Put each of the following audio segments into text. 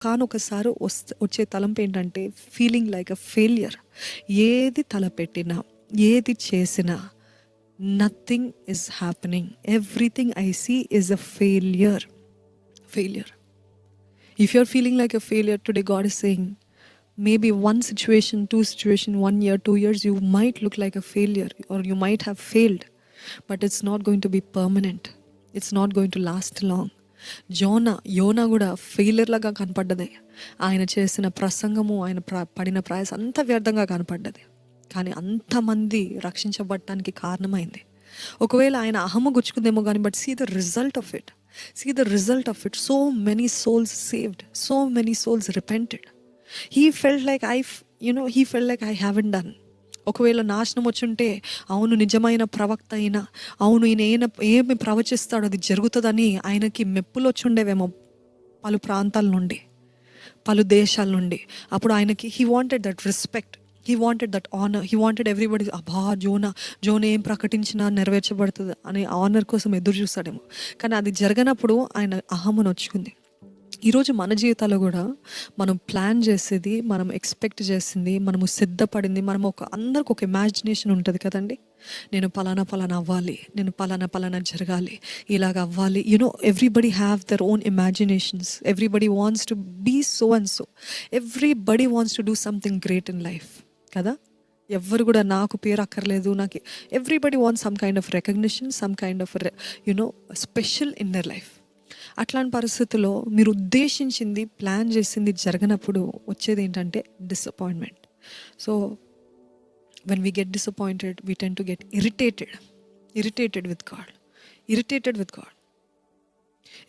ఒకానొకసారి వచ్చే తలంపు ఏంటంటే ఫీలింగ్ లైక్ అ ఫెయిల్యూర్. ఏది తలపెట్టినా, ఏది చేసినా nothing is happening. Everything I see is a failure. If you're feeling like a failure today, God is saying, maybe one situation, two situation, 1 year, 2 years, you might look like a failure or you might have failed, but it's not going to be permanent. It's not going to last long. యోనా కూడా failure లాగా కనపడ్డది. ఆయన చేసిన ప్రసంగము, ఆయన పడిన ప్రయాస అంత వ్యర్థంగా కనపడ్డది. కానీ అంతమంది రక్షించబడటానికి కారణమైంది. ఒకవేళ ఆయన అహము గుచ్చుకుందేమో కానీ, but see the result of it. So many souls saved, so many souls repented. He felt like I haven't done. ఒకవేళ నాశనం వచ్చుంటే, అవును నిజమైన ప్రవక్త అయినా, అవును ఈయన ఏమి ప్రవచిస్తాడో అది జరుగుతుందని ఆయనకి మెప్పులు వచ్చుండేవేమో పలు ప్రాంతాల నుండి, పలు దేశాల నుండి. అప్పుడు ఆయనకి he wanted that respect, he wanted that honour, he wanted everybody. Jonah ఏం ప్రకటించినా నెరవేర్చబడుతుంది అనే ఆనర్ కోసం ఎదురు చూస్తాడేమో. కానీ అది జరగనప్పుడు ఆయన అహము నొచ్చుకుంది. ఈరోజు మన జీవితాల్లో కూడా మనం ప్లాన్ చేసేది, మనం ఎక్స్పెక్ట్ చేసింది, మనము సిద్ధపడింది, మనం అందరికి ఒక ఇమాజినేషన్ ఉంటుంది కదండి. నేను పలానా అవ్వాలి, నేను పలానా జరగాలి, ఇలాగ అవ్వాలి. Everybody have their own imaginations. Everybody wants to be so and so. Everybody wants to do something great in life కదా. ఎవ్వరు కూడా నాకు పేరు అక్కర్లేదు, నాకు everybody wants some kind of recognition, some kind of special in their life. అట్లాంటి పరిస్థితుల్లో మీరు ఉద్దేశించింది, ప్లాన్ చేసింది జరగనప్పుడు వచ్చేది ఏంటంటే disappointment. So when we get disappointed, we tend to get irritated with God.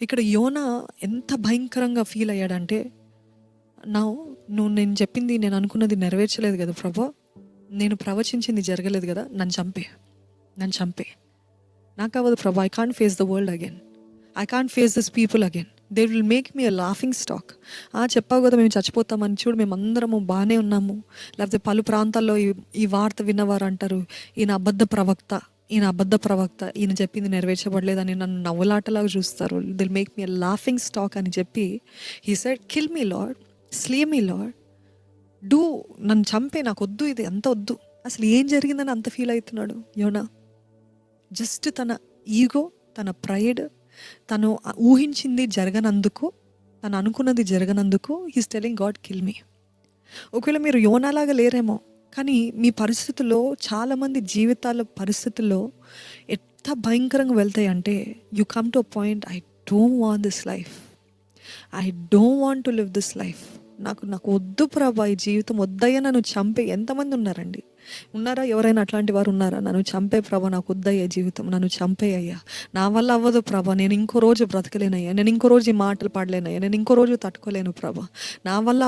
ఇక్కడ యోనా ఎంత భయంకరంగా ఫీల్ అయ్యాడంటే, నేను చెప్పింది, నేను అనుకున్నది నెరవేర్చలేదు కదా ప్రభా, నేను ప్రవచించింది జరగలేదు కదా, నన్ను చంపే. నాకు అవ్వదు ప్రభా. I can't face the world again. I can't face this people again. They will make me a laughing stock. చెప్పావు కదా మేము చచ్చిపోతామని, చూడు మేము అందరము బాగానే ఉన్నాము. లేకపోతే పలు ప్రాంతాల్లో ఈ వార్త విన్నవారు అంటారు, ఈయన అబద్ధ ప్రవక్త, ఈయన చెప్పింది నెరవేర్చబడలేదని నన్ను నవ్వులాటలాగా చూస్తారు. They'll make me a laughing stock అని చెప్పి he said, kill me Lord, slay me Lord, నన్ను చంపే, నాకు వద్దు, ఇది అంత వద్దు. అసలు ఏం జరిగిందని అంత ఫీల్ అవుతున్నాడు యోనా. జస్ట్ తన ఈగో, తన ప్రైడ్, తను ఊహించింది జరగనందుకు, తను అనుకున్నది జరగనందుకు he's telling God kill me. ఒకవేళ మీరు యోనాలాగా లేరేమో, కానీ మీ పరిస్థితుల్లో, చాలామంది జీవితాల పరిస్థితుల్లో ఎంత భయంకరంగా వెళ్తాయి అంటే, you come to a point, I don't want this life, I don't want to live this life. నాకు వద్దు ప్రభా, ఈ జీవితం వద్దయ్యా, నన్ను చంపే. ఎంతమంది ఉన్నారా? ఎవరైనా అట్లాంటి వారు ఉన్నారా? నన్ను చంపే ప్రభా, నాకు వద్దయ్యా జీవితం, నన్ను చంపేయ్యా, నా వల్ల అవ్వదు ప్రభా, నేను ఇంకో రోజు బ్రతకలేనయ్యా, నేను ఇంకో రోజు ఈ మాటలు పాడలేనయ్యా, నేను ఇంకో రోజు తట్టుకోలేను ప్రభా, నా వల్ల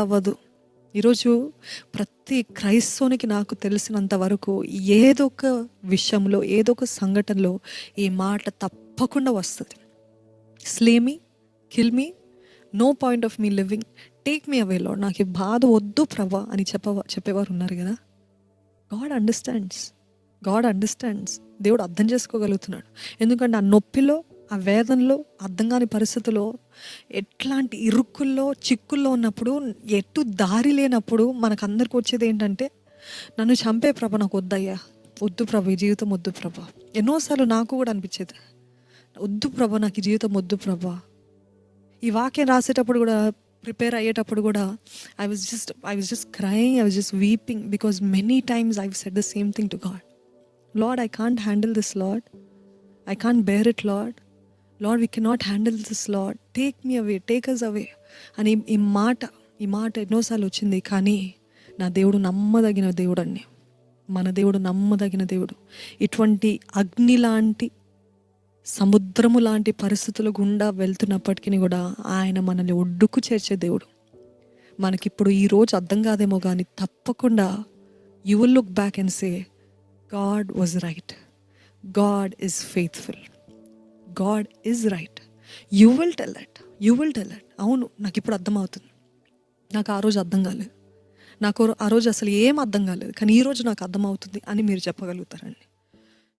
అవ్వదు. ఈరోజు ప్రతి క్రైస్తవునికి నాకు తెలిసినంత వరకు ఏదో ఒక విషయంలో, ఏదో ఒక సంఘటనలో ఈ మాట తప్పకుండా వస్తుంది. Slay me, kill me, no point of me living, take me away Lord, నాకు ఈ బాధ వద్దు ప్రభా అని చెప్పేవారు ఉన్నారు కదా. God understands. దేవుడు అర్థం చేసుకోగలుగుతున్నాడు. ఎందుకంటే ఆ నొప్పిలో, ఆ వేదనలో, అర్థం కాని పరిస్థితుల్లో, ఎట్లాంటి ఇరుక్కుల్లో, చిక్కుల్లో ఉన్నప్పుడు, ఎటు దారి లేనప్పుడు మనకు అందరికి వచ్చేది ఏంటంటే, నన్ను చంపే ప్రభ, నాకు వద్దయ్యా, వద్దు ప్రభ, ఈ జీవితం వద్దు ప్రభ. ఎన్నోసార్లు నాకు కూడా అనిపించేది, వద్దు ప్రభ, నాకు ఈ జీవితం వద్దు ప్రభ. ఈ వాక్యం రాసేటప్పుడు కూడా, ప్రిపేర్ అయ్యేటప్పుడు కూడా, I was just crying, I was just weeping, because many times I've said the same thing to God. Lord, I can't handle this, Lord. I can't bear it, Lord. Lord, we cannot handle this, Lord. Take us away. అని ఈ మాట ఎన్నోసార్లు వచ్చింది. కానీ నా దేవుడు నమ్మదగిన దేవుడు అండి. మన దేవుడు నమ్మదగిన దేవుడు. ఇటువంటి అగ్ని లాంటి, సముద్రము లాంటి పరిస్థితుల గుండా వెళ్తున్నప్పటికీ కూడా ఆయన మనల్ని ఒడ్డుకు చేర్చే దేవుడు. మనకిప్పుడు ఈరోజు అర్థం కాదేమో కానీ, తప్పకుండా you will look back and say, God was right, God is faithful, God is right. You will tell that. అవును, నాకు ఇప్పుడు అర్థమవుతుంది, నాకు ఆ రోజు అర్థం కాలేదు, నాకు ఆ రోజు అసలు ఏం అర్థం కాలేదు, కానీ ఈరోజు నాకు అర్థమవుతుంది అని మీరు చెప్పగలుగుతారండి.